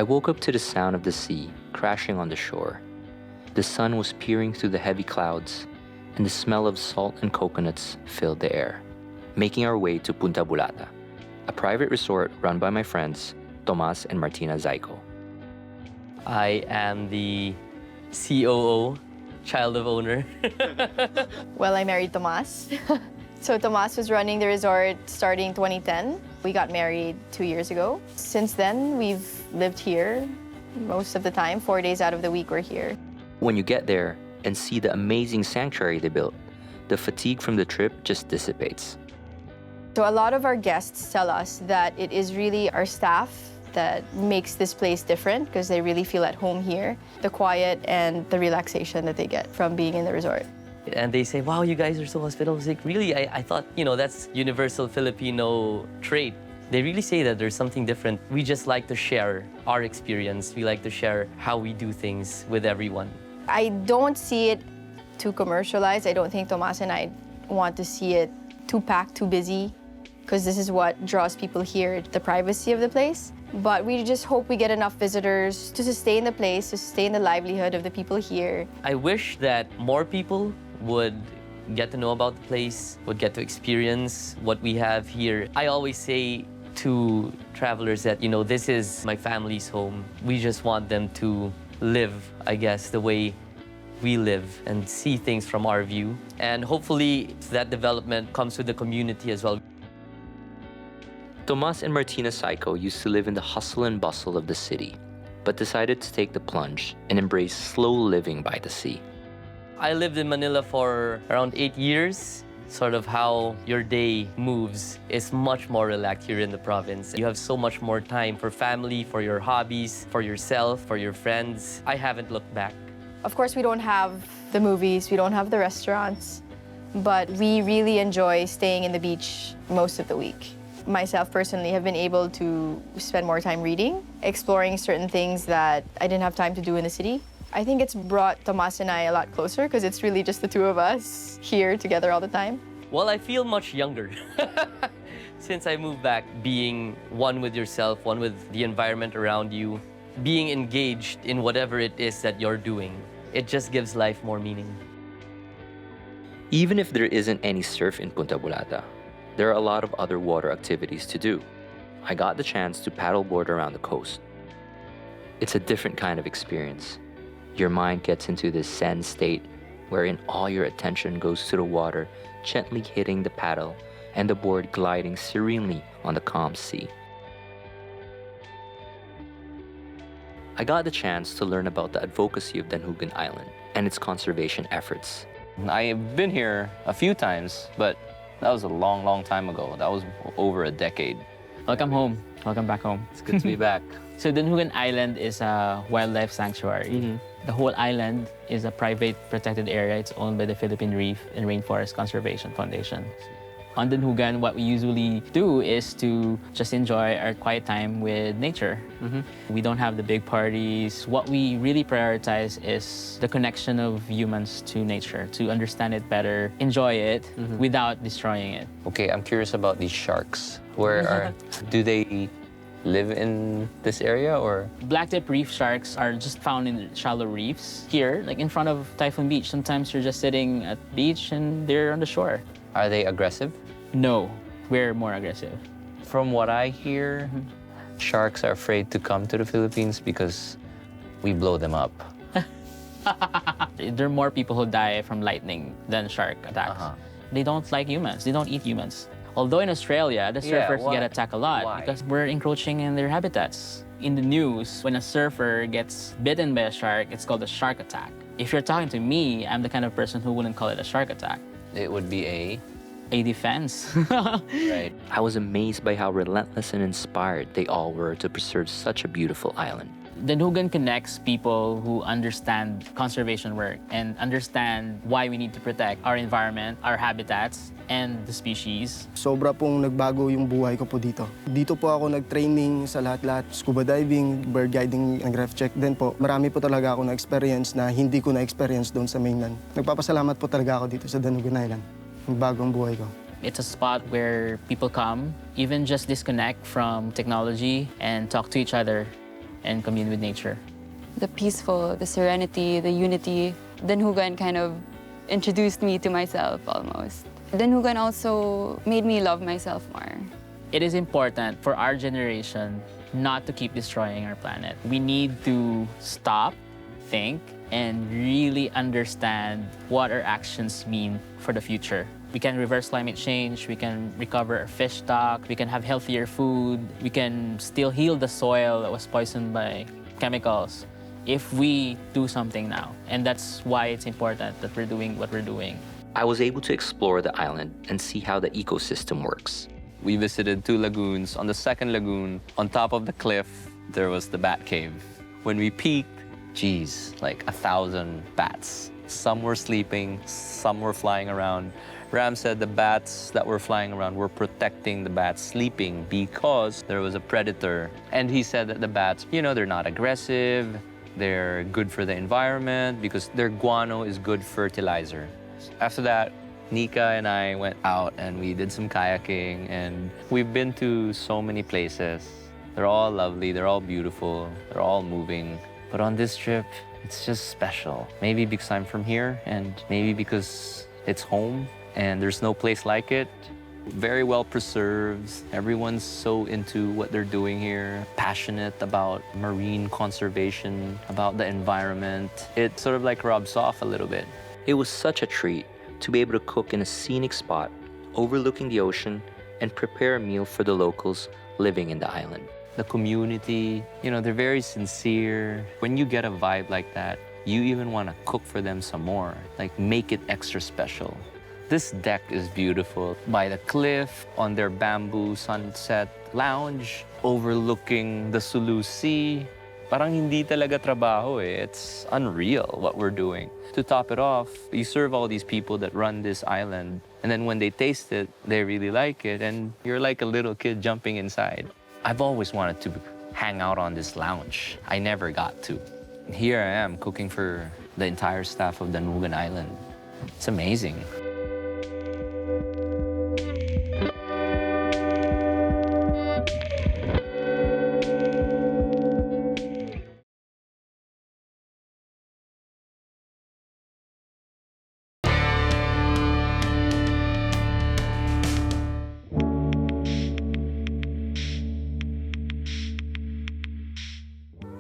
I woke up to the sound of the sea crashing on the shore. The sun was peering through the heavy clouds, and the smell of salt and coconuts filled the air. Making our way to Punta Bulata, a private resort run by my friends, Tomas and Martina Zaiko. I am the COO, child of owner. Well, I married Tomas. So Tomas was running the resort starting 2010. We got married 2 years ago. Since then, we've lived here most of the time. 4 days out of the week, we're here. When you get there and see the amazing sanctuary they built, the fatigue from the trip just dissipates. So a lot of our guests tell us that it is really our staff that makes this place different because they really feel at home here. The quiet and the relaxation that they get from being in the resort. And they say, wow, you guys are so hospitable. It's like, really, I thought, that's universal Filipino trait. They really say that there's something different. We just like to share our experience. We like to share how we do things with everyone. I don't see it too commercialized. I don't think Tomas and I want to see it too packed, too busy, because this is what draws people here, the privacy of the place. But we just hope we get enough visitors to sustain the place, to sustain the livelihood of the people here. I wish that more people would get to know about the place, would get to experience what we have here. I always say to travelers that, this is my family's home. We just want them to live, I guess, the way we live and see things from our view. And hopefully that development comes with the community as well. Tomas and Martina Zaiko used to live in the hustle and bustle of the city, but decided to take the plunge and embrace slow living by the sea. I lived in Manila for around 8 years. Sort of how your day moves is much more relaxed here in the province. You have so much more time for family, for your hobbies, for yourself, for your friends. I haven't looked back. Of course, we don't have the movies, we don't have the restaurants, but we really enjoy staying in the beach most of the week. Myself personally have been able to spend more time reading, exploring certain things that I didn't have time to do in the city. I think it's brought Tomas and I a lot closer because it's really just the two of us here together all the time. Well, I feel much younger since I moved back, being one with yourself, one with the environment around you, being engaged in whatever it is that you're doing. It just gives life more meaning. Even if there isn't any surf in Punta Bulata, there are a lot of other water activities to do. I got the chance to paddleboard around the coast. It's a different kind of experience. Your mind gets into this zen state wherein all your attention goes to the water gently hitting the paddle and the board gliding serenely on the calm sea. I got the chance to learn about the advocacy of Danjugan Island and its conservation efforts. I've been here a few times, but that was a long, long time ago. That was over a decade. Welcome home. Welcome back home. It's good to be back. So Danjugan Island is a wildlife sanctuary. The whole island is a private protected area. It's owned by the Philippine Reef and Rainforest Conservation Foundation. On Danjugan, what we usually do is to just enjoy our quiet time with nature. We don't have the big parties. What we really prioritize is the connection of humans to nature, to understand it better, enjoy it without destroying it. Okay, I'm curious about these sharks. Do they live in this area or? Blacktip reef sharks are just found in shallow reefs. Here, like in front of Typhoon Beach, sometimes you're just sitting at the beach and they're on the shore. Are they aggressive? No, we're more aggressive. From what I hear, sharks are afraid to come to the Philippines because we blow them up. There are more people who die from lightning than shark attacks. They don't like humans. They don't eat humans. Although in Australia, the surfers get attacked a lot because we're encroaching in their habitats. In the news, when a surfer gets bitten by a shark, it's called a shark attack. If you're talking to me, I'm the kind of person who wouldn't call it a shark attack. It would be a defense. right. I was amazed by how relentless and inspired they all were to preserve such a beautiful island. Danjugan connects people who understand conservation work and understand why we need to protect our environment, our habitats, and the species. Sobra pong nagbago yung buhay ko po dito. Dito po ako nag-training sa lahat-lahat. Scuba diving, bird guiding, nag-ref check din po. Marami po talaga ako na-experience na hindi ko na-experience doon sa mainland. Nagpapasalamat po talaga ako dito sa Danjugan Island. Nagbago ang buhay ko. It's a spot where people come, even just disconnect from technology and talk to each other. and commune with nature. The peaceful, the serenity, the unity. Danjugan kind of introduced me to myself almost. Danjugan also made me love myself more. It is important for our generation not to keep destroying our planet. We need to stop, think, and really understand what our actions mean for the future. We can reverse climate change, we can recover our fish stock, we can have healthier food, we can still heal the soil that was poisoned by chemicals if we do something now. And that's why it's important that we're doing what we're doing. I was able to explore the island and see how the ecosystem works. We visited 2 lagoons. On the second lagoon, on top of the cliff, there was the bat cave. When we peeked, geez, like 1,000 bats. Some were sleeping, some were flying around. Ram said the bats that were flying around were protecting the bats sleeping because there was a predator. And he said that the bats, they're not aggressive, they're good for the environment because their guano is good fertilizer. After that, Nika and I went out and we did some kayaking, and we've been to so many places. They're all lovely, they're all beautiful, they're all moving. But on this trip, it's just special. Maybe because I'm from here, and maybe because it's home and there's no place like it. Very well preserved. Everyone's so into what they're doing here, passionate about marine conservation, about the environment. It sort of like rubs off a little bit. It was such a treat to be able to cook in a scenic spot, overlooking the ocean, and prepare a meal for the locals living in the island. The community, they're very sincere. When you get a vibe like that, you even want to cook for them some more, like make it extra special. This deck is beautiful. By the cliff, on their bamboo sunset lounge, overlooking the Sulu Sea. Parang hindi talaga trabaho eh. It's unreal what we're doing. To top it off, you serve all these people that run this island, and then when they taste it, they really like it, and you're like a little kid jumping inside. I've always wanted to hang out on this lounge. I never got to. Here I am cooking for the entire staff of Danjugan Island. It's amazing.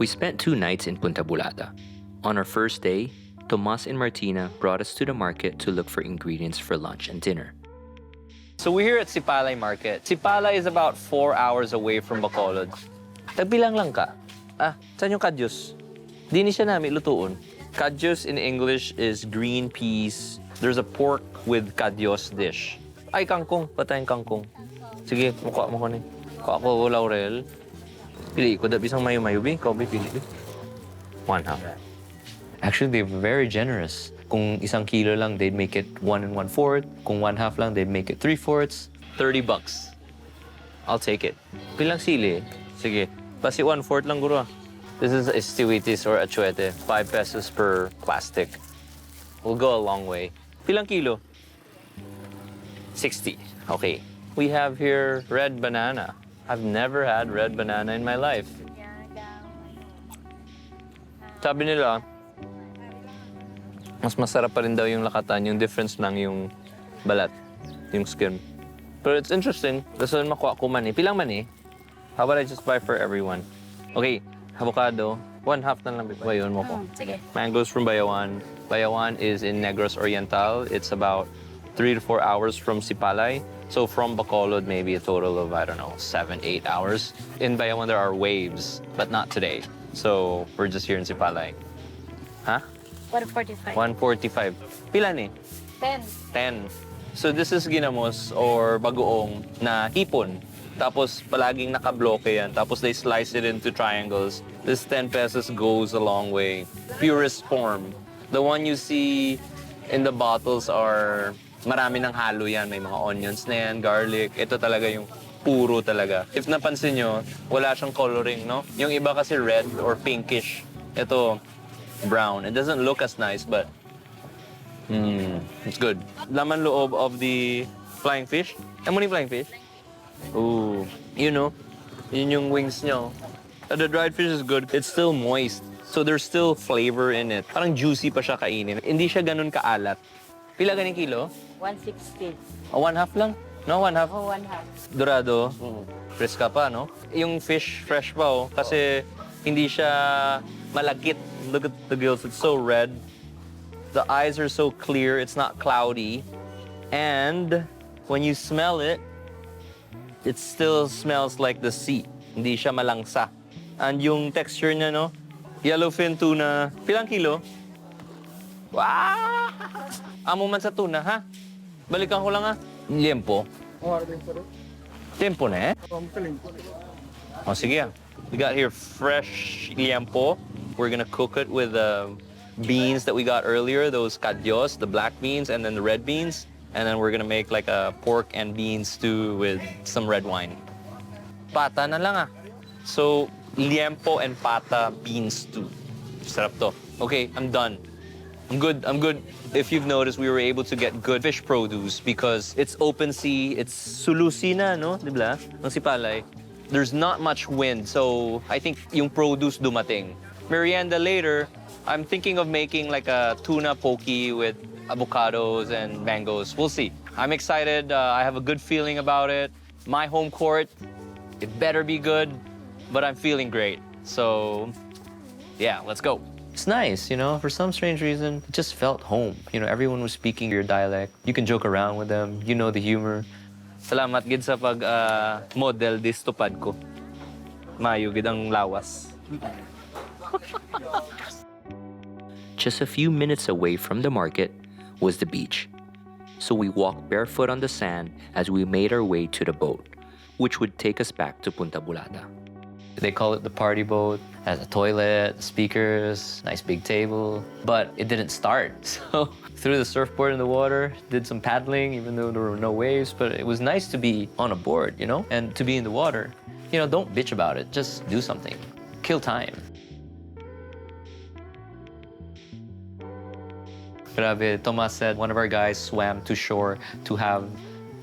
We spent 2 nights in Punta Bulata. On our first day, Tomas and Martina brought us to the market to look for ingredients for lunch and dinner. So we're here at Sipalay Market. Sipalay is about 4 hours away from Bacolod. Tagbilang lang ka. Saan yung kadyos? Di ni siya namin lutuon. Kadyos in English is green peas. There's a pork with kadyos dish. Ay, kangkong. Patayang kangkong. Sige, mukha mo ko ni. Mukha ko laurel. Pili ko, isang mayo-mayo, bi. Ikaw, bi, pili. 1/2. Actually, they're very generous. Kung 1 kilo lang, they'd make it 1 1/4. Kung 1/2 lang, they'd make it 3/4. $30. I'll take it. Pilang sili? Sige. Basi 1/4 lang, guro. This is estiwitis or achuete. 5 pesos per plastic. We'll go a long way. Pilang kilo? 60. Okay. We have here red banana. I've never had red banana in my life. Sabi nila, mas masarap pa rin daw yung lakatan, yung difference lang yung balat, yung skin. But it's interesting, gusto rin makuha ko mani. Pilang mani? How about I just buy for everyone? Okay, avocado, 1/2 na lang bayon mo ko. Sige. Mangoes from Bayawan. Bayawan is in Negros Oriental. It's about 3 to 4 hours from Sipalay. So from Bacolod, maybe a total of, 7, 8 hours. In Bayawan, there are waves, but not today. So we're just here in Sipalay. Huh? 145. 145. Pila ni? 10. 10. So this is ginamos or bagoong na hipon. Tapos palaging nakabloke yan. Tapos they slice it into triangles. This 10 pesos goes a long way. Purest form. The one you see in the bottles are marami ng halo yan. May mga onions na yan, garlic. Ito talaga yung puro talaga. If napansin nyo, wala siyang coloring, no? Yung iba kasi red or pinkish. Ito, brown. It doesn't look as nice, but it's good. Laman loob of the flying fish. Ano yung flying fish? Ooh, yun yung wings nyo. The dried fish is good. It's still moist. So there's still flavor in it. Parang juicy pa siya kainin. Hindi siya ganun kaalat. Pila ganing kilo? 160. O, 1/2 lang? No, 1/2. Oh, 1/2. Dorado. Fresca pa, no? Yung fish fresh pa, oh. Kasi hindi siya malagkit. Look at the gills. It's so red. The eyes are so clear. It's not cloudy. And when you smell it, it still smells like the sea. Hindi siya malangsa. And yung texture niya, no? Yellowfin tuna. Pilang kilo? Wow! Amo man sa tuna, ha? Balikan ko lang, ha? Liempo. Tempo na, eh? Oh, sige, ah. We got here fresh liempo. We're gonna cook it with beans that we got earlier, those cadyos, the black beans, and then the red beans. And then we're gonna make like a pork and bean stew with some red wine. Pata na lang, ah. So, liempo and pata bean stew. Sarap to. Okay, I'm done. I'm good. If you've noticed, we were able to get good fish produce because it's open sea, it's sulusi na, no? Diba? Ang sipalay. There's not much wind, so I think yung produce dumating. Merienda later, I'm thinking of making like a tuna poke with avocados and mangoes. We'll see. I'm excited. I have a good feeling about it. My home court, it better be good, but I'm feeling great. So, yeah, let's go. It's nice, you know, for some strange reason, it just felt home. You know, everyone was speaking your dialect. You can joke around with them. You know the humor. Salamat gid sa pag model dis tupad ko. Mayo gid ang lawas. Just a few minutes away from the market was the beach. So we walked barefoot on the sand as we made our way to the boat, which would take us back to Punta Bulata. They call it the party boat. It has a toilet, speakers, nice big table. But it didn't start. So threw the surfboard in the water, did some paddling, even though there were no waves. But it was nice to be on a board, you know, and to be in the water. You know, don't bitch about it. Just do something. Kill time. Grabe, Tomas said one of our guys swam to shore to have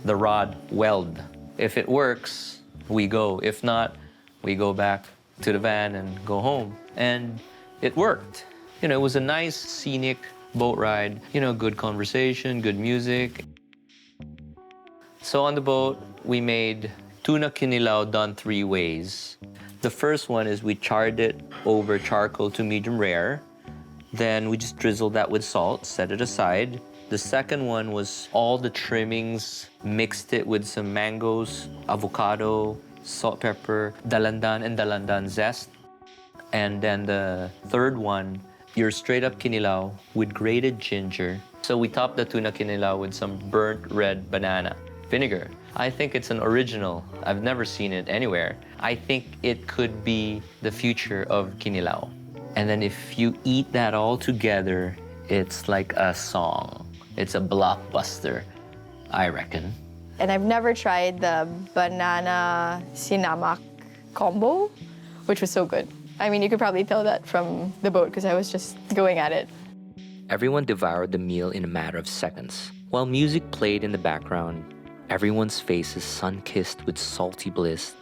the rod weld. If it works, we go. If not, we go back to the van and go home. And it worked. You know, it was a nice, scenic boat ride. You know, good conversation, good music. So on the boat, we made tuna kinilaw done 3 ways. The first one is we charred it over charcoal to medium rare. Then we just drizzled that with salt, set it aside. The second one was all the trimmings, mixed it with some mangoes, avocado, salt, pepper, dalandan, and dalandan zest. And then the third one, your straight up kinilaw with grated ginger. So we topped the tuna kinilaw with some burnt red banana vinegar. I think it's an original. I've never seen it anywhere. I think it could be the future of kinilaw. And then if you eat that all together, it's like a song. It's a blockbuster, I reckon. And I've never tried the banana sinamak combo, which was so good. I mean, you could probably tell that from the boat because I was just going at it. Everyone devoured the meal in a matter of seconds. While music played in the background, everyone's faces sun-kissed with salty bliss.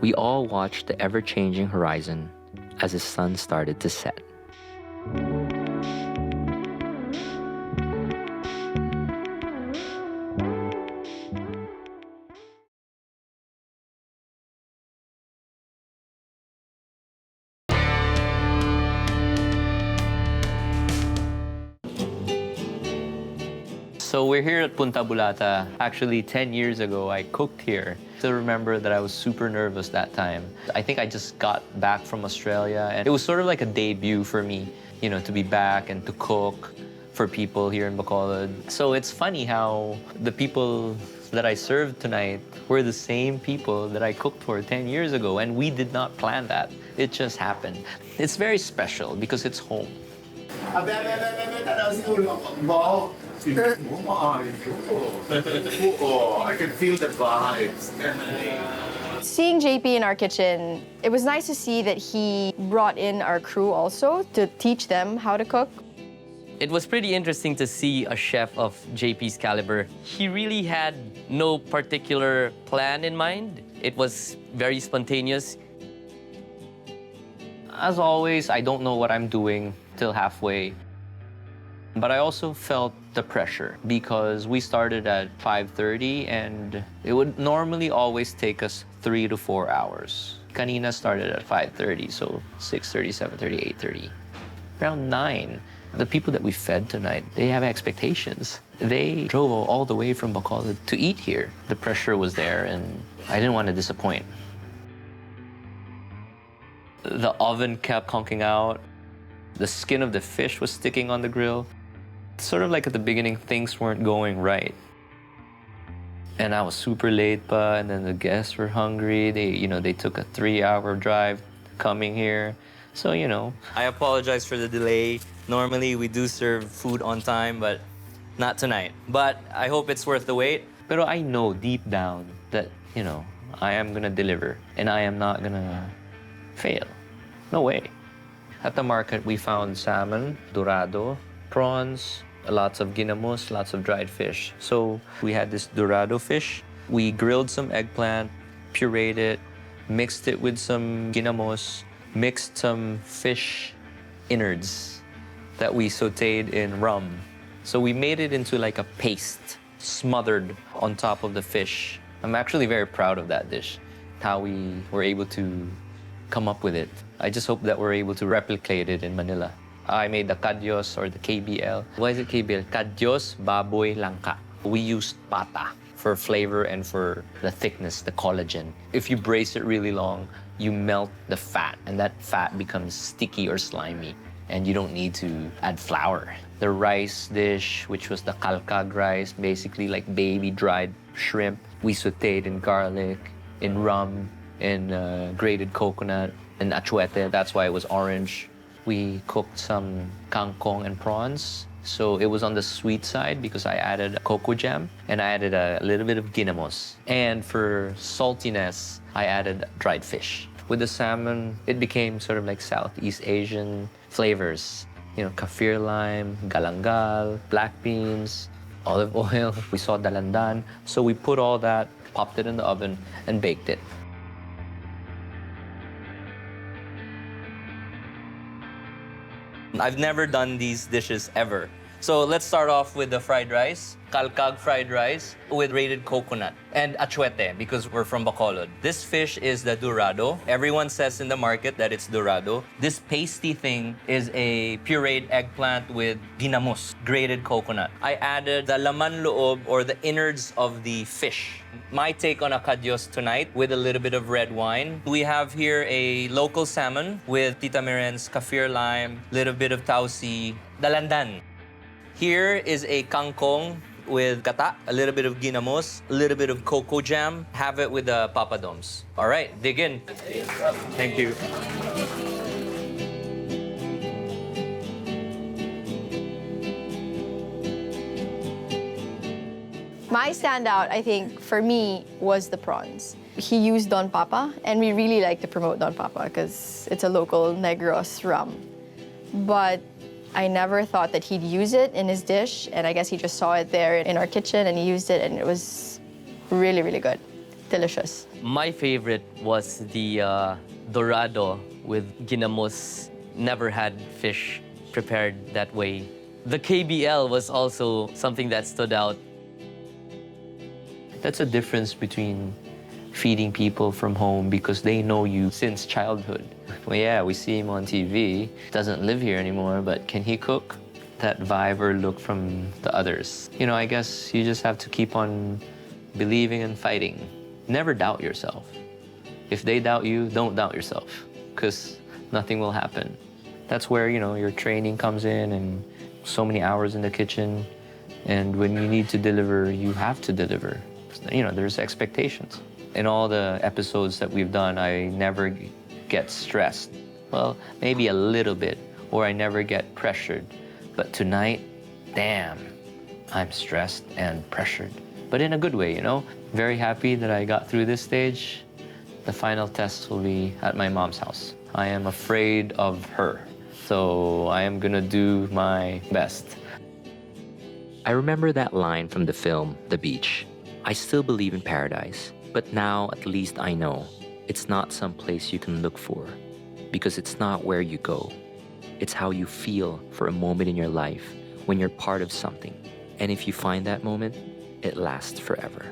We all watched the ever-changing horizon as the sun started to set. So we're here at Punta Bulata. Actually, 10 years ago, I cooked here. Still remember that I was super nervous that time. I think I just got back from Australia, and it was sort of like a debut for me, you know, to be back and to cook for people here in Bacolod. So it's funny how the people that I served tonight were the same people that I cooked for 10 years ago, and we did not plan that. It just happened. It's very special because it's home. I can feel the vibes. Seeing JP in our kitchen, it was nice to see that he brought in our crew also to teach them how to cook. It was pretty interesting to see a chef of JP's caliber. He really had no particular plan in mind. It was very spontaneous. As always, I don't know what I'm doing till halfway. But I also felt the pressure because we started at 5:30 and it would normally always take us 3 to 4 hours. Kanina started at 5:30, so 6:30, 7:30, 8:30. Around 9. The people that we fed tonight, they have expectations. They drove all the way from Bacolod to eat here. The pressure was there and I didn't want to disappoint. The oven kept conking out. The skin of the fish was sticking on the grill. Sort of like at the beginning, things weren't going right. And I was super late, and then the guests were hungry. They took a 3-hour drive coming here. So, I apologize for the delay. Normally, we do serve food on time, but not tonight. But I hope it's worth the wait. Pero I know deep down that, I am gonna deliver and I am not gonna fail. No way. At the market, we found salmon, dorado, prawns, lots of ginamos, lots of dried fish. So we had this dorado fish. We grilled some eggplant, pureed it, mixed it with some ginamos, mixed some fish innards that we sauteed in rum. So we made it into like a paste, smothered on top of the fish. I'm actually very proud of that dish, how we were able to come up with it. I just hope that we're able to replicate it in Manila. I made the kadyos or the KBL. Why is it KBL? Kadyos baboy langka. We used pata for flavor and for the thickness, the collagen. If you braise it really long, you melt the fat and that fat becomes sticky or slimy and you don't need to add flour. The rice dish, which was the kalkag rice, basically like baby dried shrimp. We sauteed in garlic, in rum, in grated coconut, and achuete. That's why it was orange. We cooked some kangkong and prawns. So it was on the sweet side because I added cocoa jam and I added a little bit of ginamos. And for saltiness, I added dried fish. With the salmon, it became sort of like Southeast Asian flavors. Kaffir lime, galangal, black beans, olive oil. We saw dalandan. So we put all that, popped it in the oven, and baked it. I've never done these dishes ever. So let's start off with the fried rice, kalkag fried rice with grated coconut and achuete because we're from Bacolod. This fish is the dorado. Everyone says in the market that it's dorado. This pasty thing is a pureed eggplant with ginamos, grated coconut. I added the laman loob or the innards of the fish. My take on a kadyos tonight with a little bit of red wine. We have here a local salmon with Tita Miren's kaffir lime, little bit of tausi, dalandan. Here is a kangkong with gata, a little bit of ginamos, a little bit of cocoa jam. Have it with the papadoms. All right, dig in. Thank you. My standout, I think, for me, was the prawns. He used Don Papa, and we really like to promote Don Papa because it's a local Negros rum. But I never thought that he'd use it in his dish, and I guess he just saw it there in our kitchen and he used it, and it was really, really good. Delicious. My favorite was the dorado with ginamos. Never had fish prepared that way. The KBL was also something that stood out. That's a difference between feeding people from home because they know you since childhood. Well, yeah, we see him on TV. Doesn't live here anymore, but can he cook? That vibe or look from the others. I guess you just have to keep on believing and fighting. Never doubt yourself. If they doubt you, don't doubt yourself because nothing will happen. That's where, your training comes in and so many hours in the kitchen. And when you need to deliver, you have to deliver. There's expectations. In all the episodes that we've done, I never get stressed. Well, maybe a little bit, or I never get pressured. But tonight, damn, I'm stressed and pressured. But in a good way, Very happy that I got through this stage. The final test will be at my mom's house. I am afraid of her, so I am gonna do my best. I remember that line from the film, The Beach. I still believe in paradise, but now at least I know it's not some place you can look for. because it's not where you go. It's how you feel for a moment in your life when you're part of something. And if you find that moment, it lasts forever.